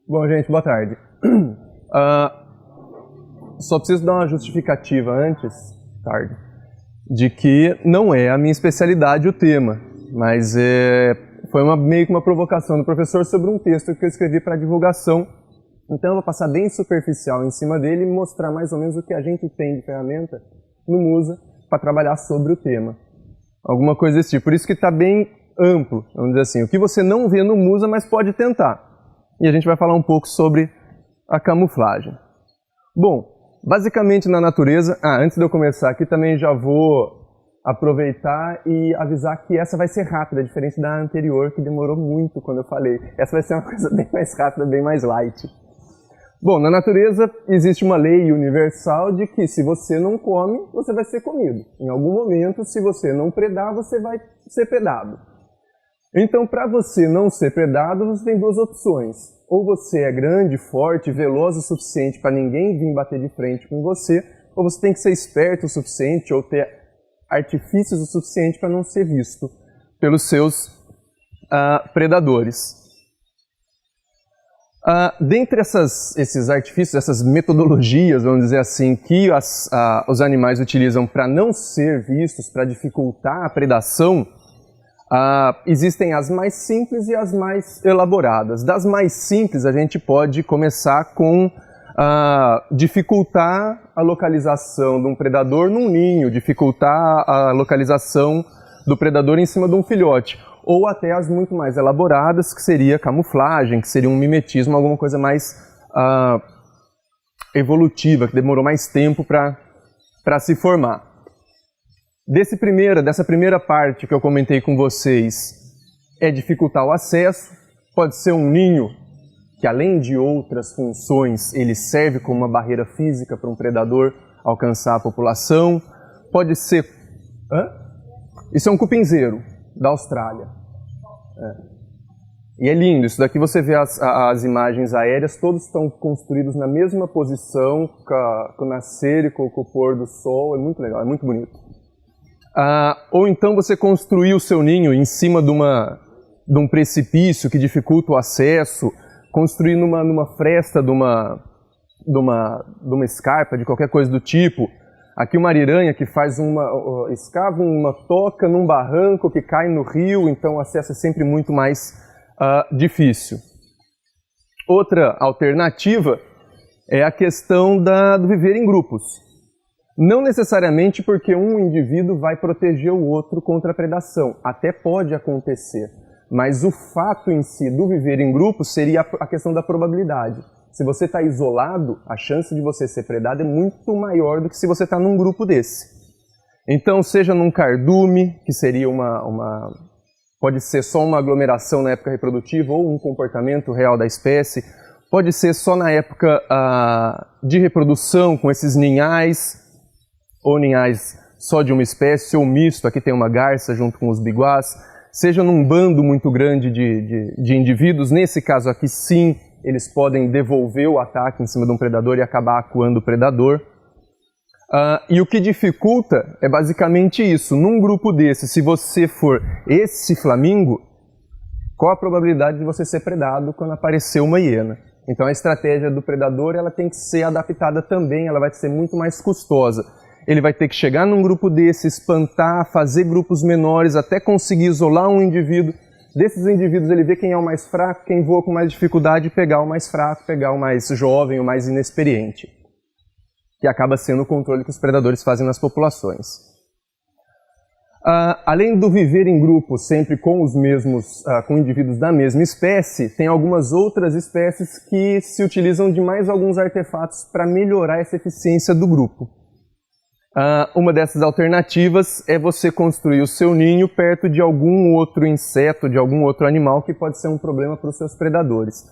Bom, gente, boa tarde. Só preciso dar uma justificativa antes, de que não é a minha especialidade o tema, mas foi meio que uma provocação do professor sobre um texto que eu escrevi para divulgação. Então eu vou passar bem superficial em cima dele e mostrar mais ou menos o que a gente tem de ferramenta no Musa para trabalhar sobre o tema. Alguma coisa desse tipo. Por isso que está bem amplo, vamos dizer assim. O que você não vê no Musa, mas pode tentar. E a gente vai falar um pouco sobre a camuflagem. Bom, basicamente na natureza... antes de eu começar aqui também já vou aproveitar e avisar que essa vai ser rápida, diferente da anterior, que demorou muito quando eu falei. Essa vai ser uma coisa bem mais rápida, bem mais light. Bom, na natureza existe uma lei universal de que se você não come, você vai ser comido. Em algum momento, se você não predar, você vai ser predado. Então, para você não ser predado, você tem duas opções. Ou você é grande, forte, veloz o suficiente para ninguém vir bater de frente com você, ou você tem que ser esperto o suficiente ou ter artifícios o suficiente para não ser visto pelos seus predadores. Dentre esses artifícios, essas metodologias, vamos dizer assim, que os animais utilizam para não ser vistos, para dificultar a predação, existem as mais simples e as mais elaboradas. Das mais simples, a gente pode começar com dificultar a localização de um predador num ninho, dificultar a localização do predador em cima de um filhote. Ou até as muito mais elaboradas, que seria camuflagem, que seria um mimetismo, alguma coisa mais evolutiva, que demorou mais tempo para se formar. Dessa primeira parte que eu comentei com vocês, é dificultar o acesso. Pode ser um ninho que, além de outras funções, ele serve como uma barreira física para um predador alcançar a população. Pode ser... Isso é um cupinzeiro da Austrália. E é lindo, isso daqui você vê as imagens aéreas, todos estão construídos na mesma posição, com o nascer e com o pôr do sol, é muito legal, é muito bonito. Ou então você construir o seu ninho em cima de um precipício que dificulta o acesso, construir numa fresta de uma escarpa, de qualquer coisa do tipo. Aqui uma ariranha que escava uma toca num barranco que cai no rio, então o acesso é sempre muito mais difícil. Outra alternativa é a questão do viver em grupos. Não necessariamente porque um indivíduo vai proteger o outro contra a predação. Até pode acontecer, mas o fato em si do viver em grupos seria a questão da probabilidade. Se você está isolado, a chance de você ser predado é muito maior do que se você está num grupo desse. Então, seja num cardume, que seria pode ser só uma aglomeração na época reprodutiva ou um comportamento real da espécie, pode ser só na época de reprodução com esses ninhais, ou ninhais só de uma espécie, ou misto, aqui tem uma garça junto com os biguás, seja num bando muito grande de indivíduos, nesse caso aqui sim, eles podem devolver o ataque em cima de um predador e acabar acuando o predador. E o que dificulta é basicamente isso. Num grupo desse, se você for esse flamingo, qual a probabilidade de você ser predado quando aparecer uma hiena? Então a estratégia do predador ela tem que ser adaptada também, ela vai ser muito mais custosa. Ele vai ter que chegar num grupo desse, espantar, fazer grupos menores, até conseguir isolar um indivíduo. Desses indivíduos ele vê quem é o mais fraco, quem voa com mais dificuldade, pegar o mais fraco, pegar o mais jovem, o mais inexperiente. Que acaba sendo o controle que os predadores fazem nas populações. Além do viver em grupo sempre com com indivíduos da mesma espécie, tem algumas outras espécies que se utilizam de mais alguns artefatos para melhorar essa eficiência do grupo. Uma dessas alternativas é você construir o seu ninho perto de algum outro inseto, de algum outro animal que pode ser um problema para os seus predadores.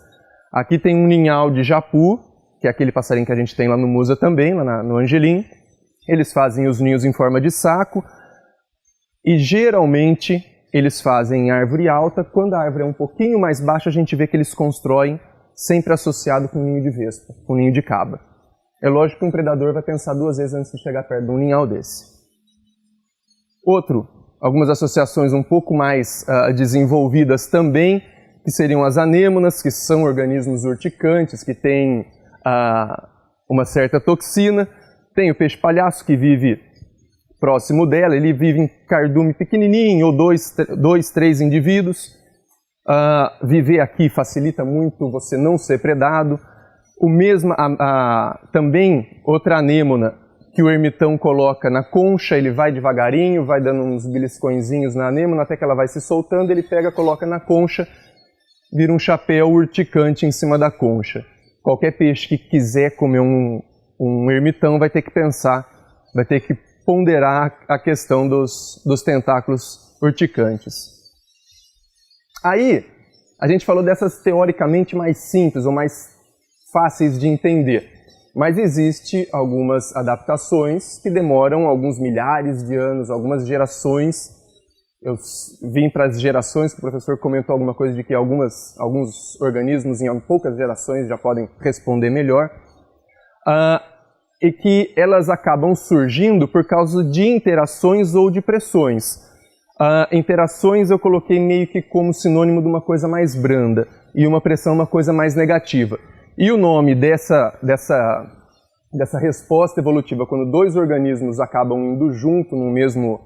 Aqui tem um ninhal de japu, que é aquele passarinho que a gente tem lá no Musa também, lá no Angelim. Eles fazem os ninhos em forma de saco e geralmente eles fazem em árvore alta. Quando a árvore é um pouquinho mais baixa, a gente vê que eles constroem sempre associado com um ninho de vespa, com um ninho de caba. É lógico que um predador vai pensar duas vezes antes de chegar perto de um ninhal desse. Algumas associações um pouco mais desenvolvidas também que seriam as anêmonas, que são organismos urticantes, que têm uma certa toxina. Tem o peixe-palhaço, que vive próximo dela, ele vive em cardume pequenininho, ou dois, três indivíduos. Viver aqui facilita muito você não ser predado. Também outra anêmona que o ermitão coloca na concha, ele vai devagarinho, vai dando uns beliscõezinhos na anêmona até que ela vai se soltando, ele pega, coloca na concha, vira um chapéu urticante em cima da concha. Qualquer peixe que quiser comer um ermitão vai ter que pensar, vai ter que ponderar a questão dos tentáculos urticantes. Aí, a gente falou dessas teoricamente mais simples ou mais fáceis de entender. Mas existe algumas adaptações que demoram alguns milhares de anos, algumas gerações. Eu vim para as gerações, que o professor comentou alguma coisa de que alguns organismos em poucas gerações já podem responder melhor. E que elas acabam surgindo por causa de interações ou de pressões. Interações eu coloquei meio que como sinônimo de uma coisa mais branda e uma pressão uma coisa mais negativa. E o nome dessa resposta evolutiva, quando dois organismos acabam indo junto no mesmo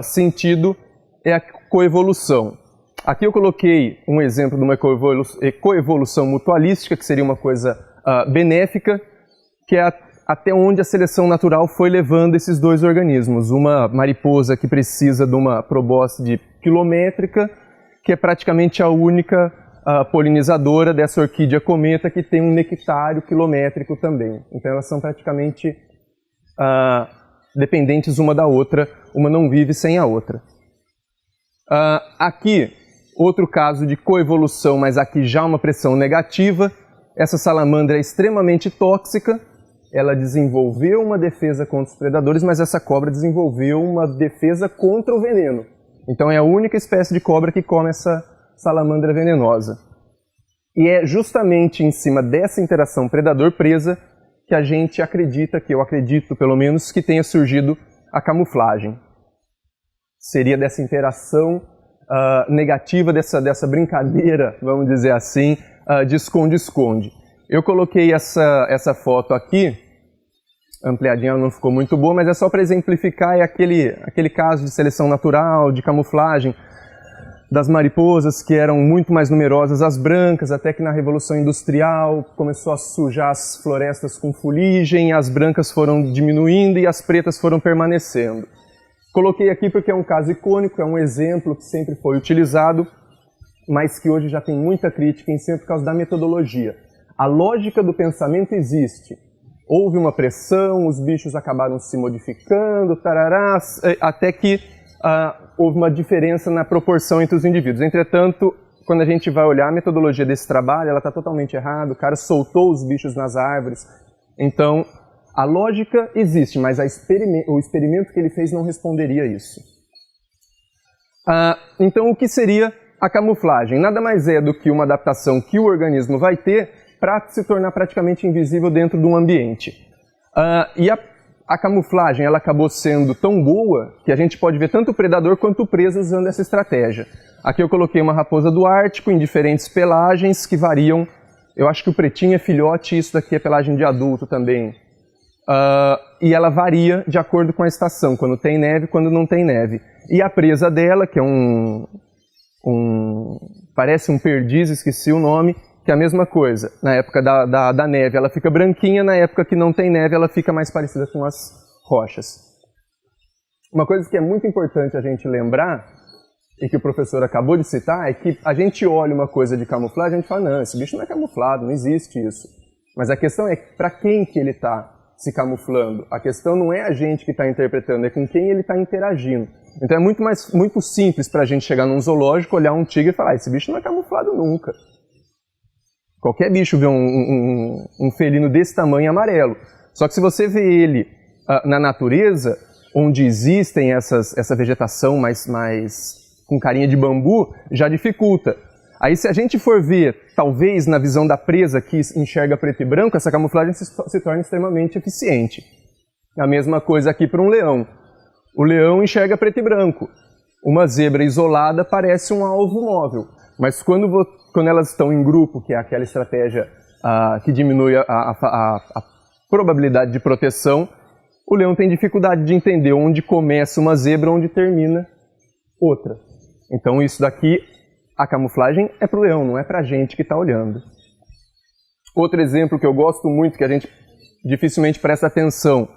sentido, é a coevolução. Aqui eu coloquei um exemplo de uma coevolução mutualística, que seria uma coisa benéfica, que é até onde a seleção natural foi levando esses dois organismos. Uma mariposa que precisa de uma probóscide quilométrica, que é praticamente a única polinizadora dessa orquídea cometa, que tem um nectário quilométrico também. Então elas são praticamente dependentes uma da outra, uma não vive sem a outra. Aqui, outro caso de coevolução, mas aqui já uma pressão negativa. Essa salamandra é extremamente tóxica, ela desenvolveu uma defesa contra os predadores, mas essa cobra desenvolveu uma defesa contra o veneno. Então é a única espécie de cobra que come essa salamandra venenosa. E é justamente em cima dessa interação predador-presa que a gente acredita, que eu acredito pelo menos, que tenha surgido a camuflagem. Seria dessa interação negativa, dessa brincadeira, vamos dizer assim, de esconde-esconde. Eu coloquei essa foto aqui, ampliadinha, não ficou muito boa, mas é só para exemplificar aquele caso de seleção natural, de camuflagem, das mariposas que eram muito mais numerosas, as brancas, até que na Revolução Industrial começou a sujar as florestas com fuligem, as brancas foram diminuindo e as pretas foram permanecendo. Coloquei aqui porque é um caso icônico, é um exemplo que sempre foi utilizado, mas que hoje já tem muita crítica em cima por causa da metodologia. A lógica do pensamento existe. Houve uma pressão, os bichos acabaram se modificando, tarará, até que houve uma diferença na proporção entre os indivíduos. Entretanto, quando a gente vai olhar a metodologia desse trabalho, ela está totalmente errada, o cara soltou os bichos nas árvores. Então, a lógica existe, mas o experimento que ele fez não responderia isso. Então, o que seria a camuflagem? Nada mais é do que uma adaptação que o organismo vai ter para se tornar praticamente invisível dentro de um ambiente. E a camuflagem ela acabou sendo tão boa que a gente pode ver tanto o predador quanto o preso usando essa estratégia. Aqui eu coloquei uma raposa do Ártico em diferentes pelagens que variam. Eu acho que o pretinho é filhote e isso daqui é pelagem de adulto também. E ela varia de acordo com a estação, quando tem neve e quando não tem neve. E a presa dela, que é parece um perdiz, esqueci o nome, que é a mesma coisa. Na época da neve ela fica branquinha, na época que não tem neve ela fica mais parecida com as rochas. Uma coisa que é muito importante a gente lembrar, e que o professor acabou de citar, é que a gente olha uma coisa de camuflagem e a gente fala, não, esse bicho não é camuflado, não existe isso. Mas a questão é para quem que ele está se camuflando. A questão não é a gente que está interpretando, é com quem ele está interagindo. Então é muito simples para a gente chegar num zoológico, olhar um tigre e falar, esse bicho não é camuflado nunca. Qualquer bicho vê um felino desse tamanho amarelo. Só que se você vê ele na natureza, onde existem essa vegetação mais com carinha de bambu, já dificulta. Aí se a gente for ver, talvez na visão da presa que enxerga preto e branco, essa camuflagem se torna extremamente eficiente. A mesma coisa aqui para um leão. O leão enxerga preto e branco. Uma zebra isolada parece um alvo móvel. Mas quando quando elas estão em grupo, que é aquela estratégia que diminui a probabilidade de proteção, o leão tem dificuldade de entender onde começa uma zebra, onde termina outra. Então isso daqui, a camuflagem é para o leão, não é para a gente que está olhando. Outro exemplo que eu gosto muito, que a gente dificilmente presta atenção,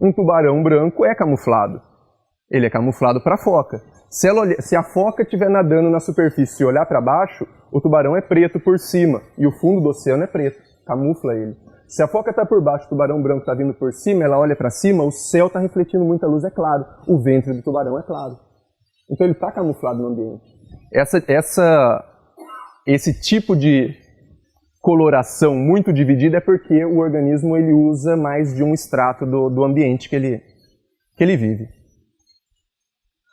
um tubarão branco é camuflado. Ele é camuflado para a foca. Se a foca estiver nadando na superfície e olhar para baixo, o tubarão é preto por cima e o fundo do oceano é preto, camufla ele. Se a foca está por baixo, o tubarão branco está vindo por cima, ela olha para cima, o céu está refletindo muita luz, é claro. O ventre do tubarão é claro. Então ele está camuflado no ambiente. Esse tipo de coloração muito dividida é porque o organismo ele usa mais de um extrato do ambiente que ele vive.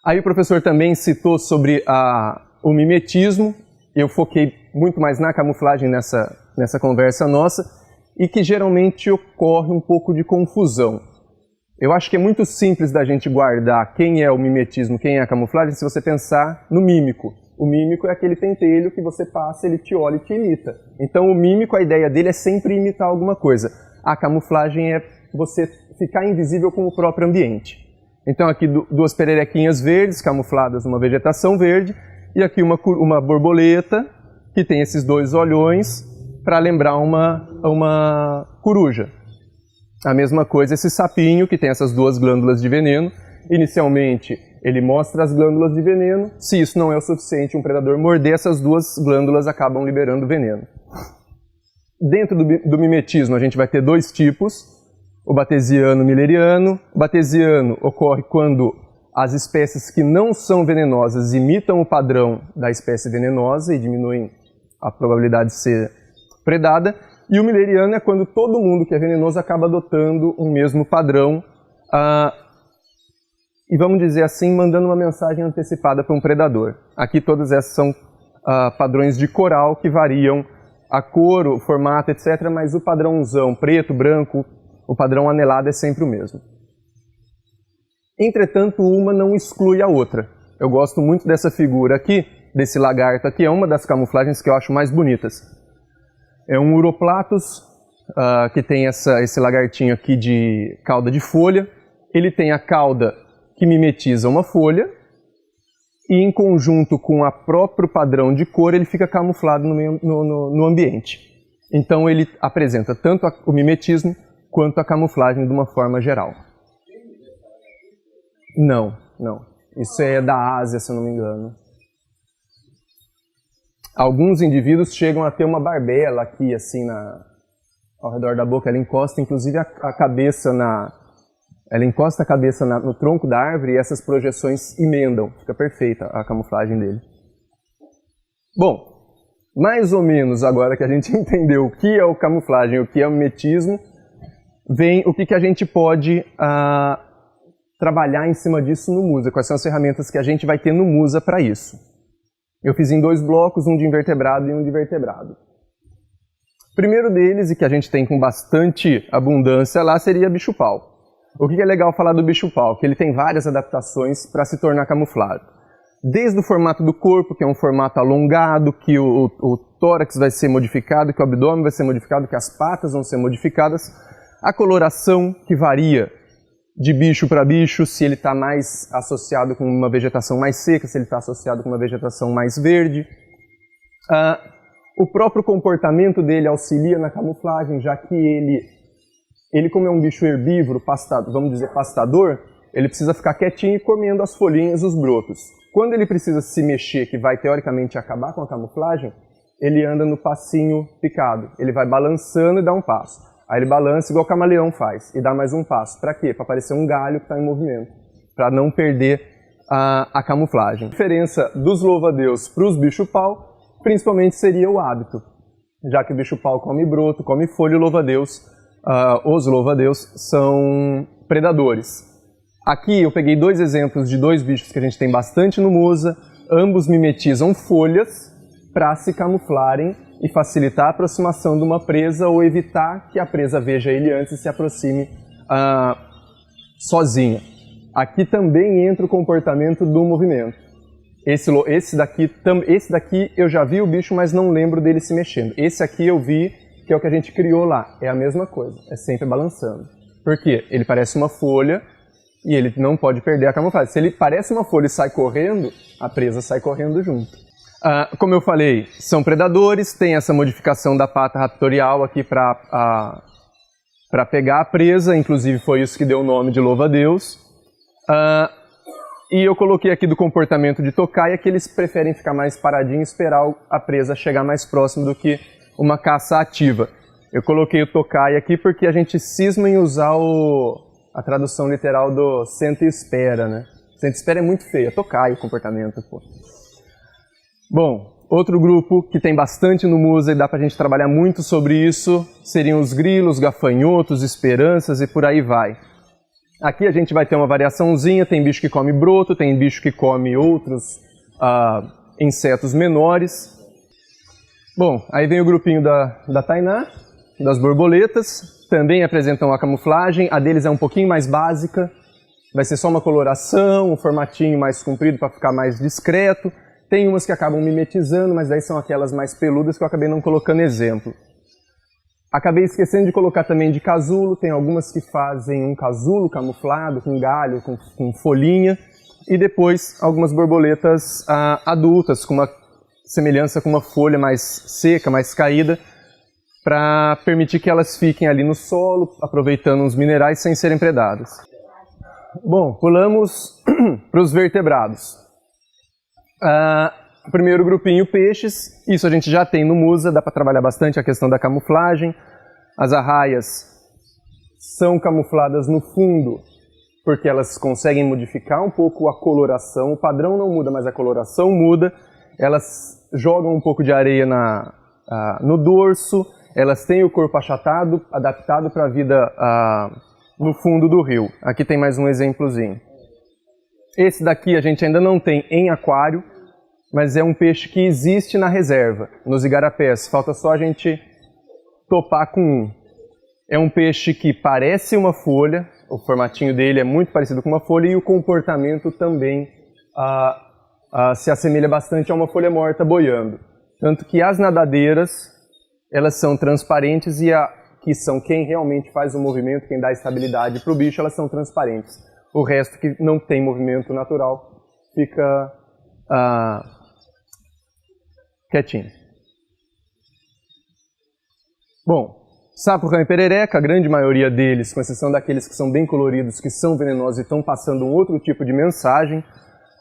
Aí o professor também citou sobre o mimetismo. Eu foquei muito mais na camuflagem nessa conversa nossa, e que geralmente ocorre um pouco de confusão. Eu acho que é muito simples da gente guardar quem é o mimetismo, quem é a camuflagem, se você pensar no mímico. O mímico é aquele pentelho que você passa, ele te olha e te imita. Então o mímico, a ideia dele é sempre imitar alguma coisa. A camuflagem é você ficar invisível com o próprio ambiente. Então aqui duas pererequinhas verdes, camufladas numa vegetação verde, e aqui uma borboleta que tem esses dois olhões, para lembrar uma coruja. A mesma coisa esse sapinho, que tem essas duas glândulas de veneno. Inicialmente, ele mostra as glândulas de veneno. Se isso não é o suficiente, um predador morder, essas duas glândulas acabam liberando veneno. Dentro do mimetismo, a gente vai ter dois tipos, o batesiano e o milleriano. O batesiano ocorre quando as espécies que não são venenosas imitam o padrão da espécie venenosa e diminuem a probabilidade de ser predada, e o milleriano é quando todo mundo que é venenoso acaba adotando um mesmo padrão e, vamos dizer assim, mandando uma mensagem antecipada para um predador. Aqui todas essas são padrões de coral que variam a cor, o formato, etc., mas o padrãozão preto, branco, o padrão anelado é sempre o mesmo. Entretanto, uma não exclui a outra. Eu gosto muito dessa figura aqui, desse lagarto aqui, é uma das camuflagens que eu acho mais bonitas. É um Uroplatus, que tem esse lagartinho aqui de cauda de folha. Ele tem a cauda que mimetiza uma folha e, em conjunto com o próprio padrão de cor, ele fica camuflado no ambiente. Então ele apresenta tanto o mimetismo quanto a camuflagem de uma forma geral. Não. Isso é da Ásia, se eu não me engano. Alguns indivíduos chegam a ter uma barbela aqui, assim, ao redor da boca. Ela encosta, inclusive, a cabeça no tronco da árvore e essas projeções emendam. Fica perfeita a camuflagem dele. Bom, mais ou menos agora que a gente entendeu o que é o camuflagem e o que é o mimetismo, vem o que a gente pode trabalhar em cima disso no Musa. Quais são as ferramentas que a gente vai ter no Musa para isso? Eu fiz em dois blocos, um de invertebrado e um de vertebrado. O primeiro deles, e que a gente tem com bastante abundância lá, seria bicho-pau. O que é legal falar do bicho-pau? Que ele tem várias adaptações para se tornar camuflado. Desde o formato do corpo, que é um formato alongado, que o tórax vai ser modificado, que o abdômen vai ser modificado, que as patas vão ser modificadas, a coloração, que varia de bicho para bicho, se ele está mais associado com uma vegetação mais seca, se ele está associado com uma vegetação mais verde. O próprio comportamento dele auxilia na camuflagem, já que ele como é um bicho herbívoro, vamos dizer pastador, ele precisa ficar quietinho e comendo as folhinhas, os brotos. Quando ele precisa se mexer, que vai teoricamente acabar com a camuflagem, ele anda no passinho picado. Ele vai balançando e dá um passo. Aí ele balança igual o camaleão faz e dá mais um passo. Para quê? Para parecer um galho que está em movimento, para não perder a camuflagem. A diferença dos louva-a-Deus para os bicho-pau, principalmente seria o hábito. Já que o bicho-pau come broto, come folha, os louva-a-Deus são predadores. Aqui eu peguei dois exemplos de dois bichos que a gente tem bastante no Musa. Ambos mimetizam folhas para se camuflarem e facilitar a aproximação de uma presa ou evitar que a presa veja ele antes e se aproxime sozinha. Aqui também entra o comportamento do movimento. Esse daqui eu já vi o bicho, mas não lembro dele se mexendo. Esse aqui eu vi, que é o que a gente criou lá. É a mesma coisa, é sempre balançando. Por quê? Ele parece uma folha e ele não pode perder a camuflagem. Se ele parece uma folha e sai correndo, a presa sai correndo junto. Como eu falei, são predadores, tem essa modificação da pata raptorial aqui para pegar a presa, inclusive foi isso que deu o nome de louva-a-Deus. E eu coloquei aqui do comportamento de tocaia, que eles preferem ficar mais paradinhos e esperar a presa chegar mais próximo do que uma caça ativa. Eu coloquei o tocaia aqui porque a gente cisma em usar a tradução literal do senta e espera, né? Senta e espera é muito feio, é tocaia o comportamento, pô. Bom, outro grupo que tem bastante no Musa e dá pra gente trabalhar muito sobre isso seriam os grilos, gafanhotos, esperanças e por aí vai. Aqui a gente vai ter uma variaçãozinha, tem bicho que come broto, tem bicho que come outros insetos menores. Bom, aí vem o grupinho da Tainá, das borboletas, também apresentam a camuflagem, a deles é um pouquinho mais básica, vai ser só uma coloração, um formatinho mais comprido para ficar mais discreto. Tem umas que acabam mimetizando, mas daí são aquelas mais peludas que eu acabei não colocando exemplo. Acabei esquecendo de colocar também de casulo, tem algumas que fazem um casulo camuflado, com galho, com folhinha, e depois algumas borboletas adultas, com uma semelhança com uma folha mais seca, mais caída, para permitir que elas fiquem ali no solo, aproveitando os minerais sem serem predadas. Bom, pulamos para os vertebrados. O primeiro grupinho, peixes, isso a gente já tem no Musa, dá para trabalhar bastante a questão da camuflagem. As arraias são camufladas no fundo porque elas conseguem modificar um pouco a coloração, o padrão não muda, mas a coloração muda. Elas jogam um pouco de areia no dorso, elas têm o corpo achatado, adaptado para a vida no fundo do rio. Aqui tem mais um exemplozinho. Esse daqui a gente ainda não tem em aquário, mas é um peixe que existe na reserva, nos igarapés. Falta só a gente topar com um. É um peixe que parece uma folha, o formatinho dele é muito parecido com uma folha e o comportamento também se assemelha bastante a uma folha morta boiando. Tanto que as nadadeiras, elas são transparentes e que são quem realmente faz o movimento, quem dá estabilidade para o bicho, elas são transparentes. O resto que não tem movimento natural fica quietinho. Bom, sapo, rã e perereca, a grande maioria deles, com exceção daqueles que são bem coloridos, que são venenosos e estão passando um outro tipo de mensagem,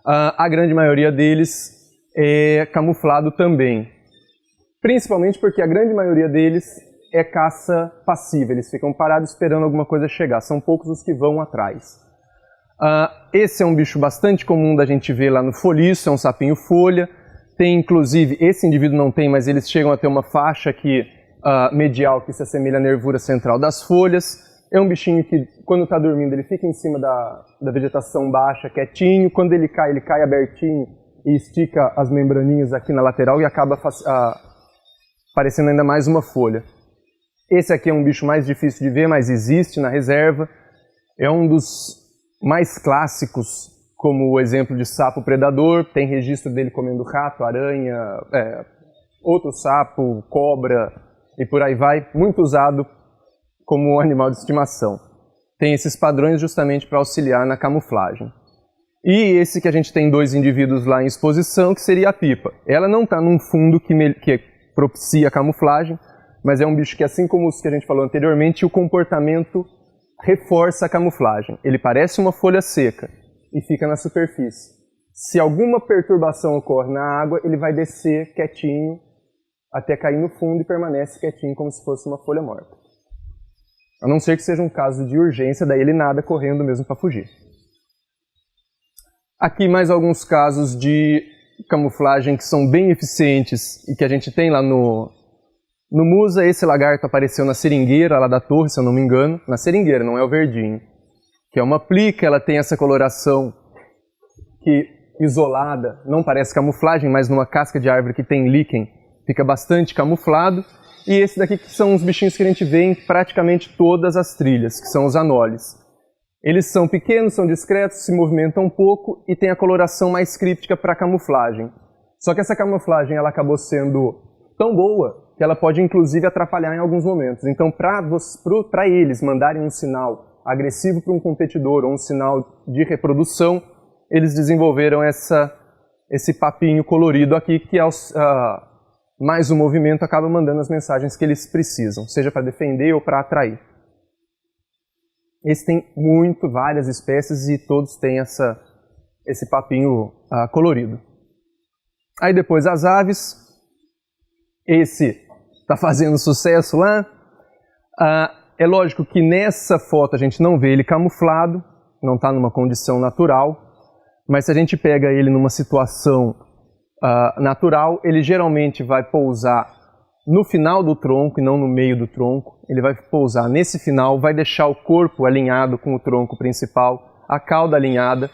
a grande maioria deles é camuflado também. Principalmente porque a grande maioria deles é caça passiva, eles ficam parados esperando alguma coisa chegar, são poucos os que vão atrás. Esse é um bicho bastante comum da gente ver lá no foliço, é um sapinho folha. Tem inclusive, esse indivíduo não tem, mas eles chegam a ter uma faixa aqui, medial que se assemelha à nervura central das folhas. É um bichinho que, quando está dormindo, ele fica em cima da vegetação baixa, quietinho. Quando ele cai abertinho e estica as membraninhas aqui na lateral e acaba parecendo ainda mais uma folha. Esse aqui é um bicho mais difícil de ver, mas existe na reserva. É um dos mais clássicos, como o exemplo de sapo predador, tem registro dele comendo rato, aranha, outro sapo, cobra e por aí vai, muito usado como animal de estimação. Tem esses padrões justamente para auxiliar na camuflagem. E esse que a gente tem dois indivíduos lá em exposição, que seria a pipa. Ela não está num fundo que propicia a camuflagem, mas é um bicho que, assim como os que a gente falou anteriormente, o comportamento reforça a camuflagem. Ele parece uma folha seca e fica na superfície. Se alguma perturbação ocorre na água, ele vai descer quietinho até cair no fundo e permanece quietinho como se fosse uma folha morta. A não ser que seja um caso de urgência, daí ele nada correndo mesmo para fugir. Aqui mais alguns casos de camuflagem que são bem eficientes e que a gente tem lá no Musa. Esse lagarto apareceu na seringueira lá da torre, se eu não me engano. Na seringueira, não é o verdinho. Que é uma plica, ela tem essa coloração que, isolada, não parece camuflagem, mas numa casca de árvore que tem líquen, fica bastante camuflado. E esse daqui que são os bichinhos que a gente vê em praticamente todas as trilhas, que são os anoles. Eles são pequenos, são discretos, se movimentam um pouco e tem a coloração mais críptica para camuflagem. Só que essa camuflagem ela acabou sendo tão boa que ela pode inclusive atrapalhar em alguns momentos. Então, para eles mandarem um sinal agressivo para um competidor ou um sinal de reprodução, eles desenvolveram esse papinho colorido aqui que mais o movimento acaba mandando as mensagens que eles precisam, seja para defender ou para atrair. Esse tem várias espécies e todos têm esse papinho colorido. Aí depois as aves, esse está fazendo sucesso lá. É lógico que nessa foto a gente não vê ele camuflado, não está numa condição natural, mas se a gente pega ele numa situação natural, ele geralmente vai pousar no final do tronco e não no meio do tronco. Ele vai pousar nesse final, vai deixar o corpo alinhado com o tronco principal, a cauda alinhada,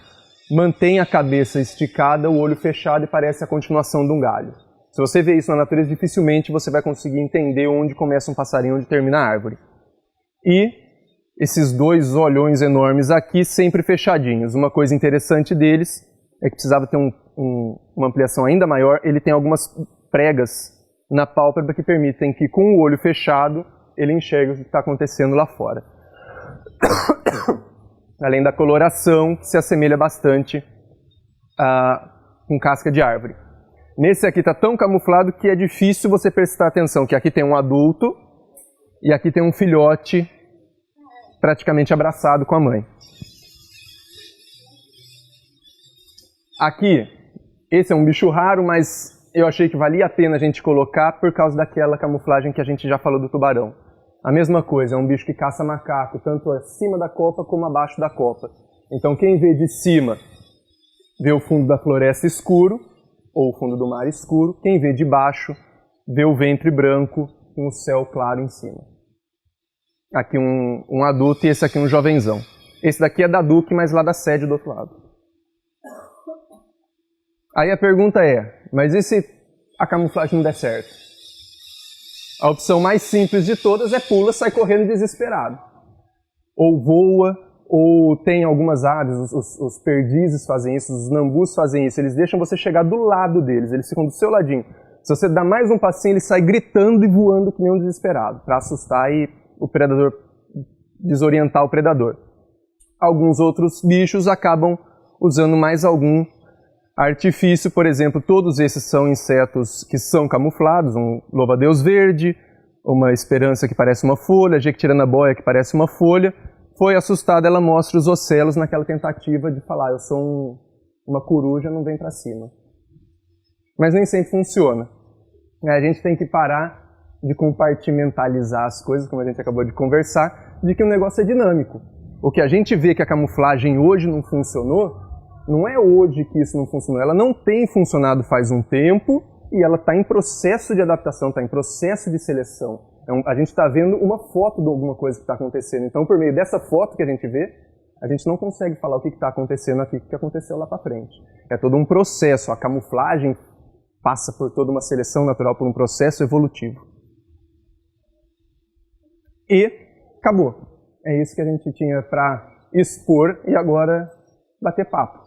mantém a cabeça esticada, o olho fechado e parece a continuação de um galho. Se você vê isso na natureza, dificilmente você vai conseguir entender onde começa um passarinho e onde termina a árvore. E esses dois olhões enormes aqui, sempre fechadinhos. Uma coisa interessante deles é que precisava ter uma ampliação ainda maior. Ele tem algumas pregas na pálpebra que permitem que, com o olho fechado, ele enxergue o que está acontecendo lá fora. Além da coloração, que se assemelha bastante com casca de árvore. Nesse aqui está tão camuflado que é difícil você prestar atenção, que aqui tem um adulto e aqui tem um filhote praticamente abraçado com a mãe. Aqui, esse é um bicho raro, mas eu achei que valia a pena a gente colocar por causa daquela camuflagem que a gente já falou do tubarão. A mesma coisa, é um bicho que caça macaco, tanto acima da copa como abaixo da copa. Então quem vê de cima, vê o fundo da floresta escuro, ou o fundo do mar escuro. Quem vê de baixo, vê o ventre branco com o céu claro em cima. Aqui um adulto e esse aqui um jovenzão. Esse daqui é da Duque, mas lá da sede do outro lado. Aí a pergunta é, mas e se a camuflagem não der certo? A opção mais simples de todas é pula, sai correndo desesperado. Ou voa, ou tem algumas aves, os perdizes fazem isso, os nambus fazem isso, eles deixam você chegar do lado deles, eles ficam do seu ladinho. Se você dá mais um passinho, ele sai gritando e voando que nem um desesperado, para assustar e o predador desorientar o predador. Alguns outros bichos acabam usando mais algum artifício, por exemplo, todos esses são insetos que são camuflados, um louva-a-Deus verde, uma esperança que parece uma folha, jequitiranaboia que parece uma folha. Foi assustada, ela mostra os ocelos naquela tentativa de falar, eu sou uma coruja, não vem para cima. Mas nem sempre funciona. A gente tem que parar de compartimentalizar as coisas, como a gente acabou de conversar, de que o negócio é dinâmico. O que a gente vê que a camuflagem hoje não funcionou, não é hoje que isso não funcionou. Ela não tem funcionado faz um tempo e ela está em processo de adaptação, está em processo de seleção. Então, a gente está vendo uma foto de alguma coisa que está acontecendo. Então, por meio dessa foto que a gente vê, a gente não consegue falar o que está acontecendo aqui, o que aconteceu lá para frente. É todo um processo. A camuflagem passa por toda uma seleção natural, por um processo evolutivo. E acabou. É isso que a gente tinha para expor e agora bater papo.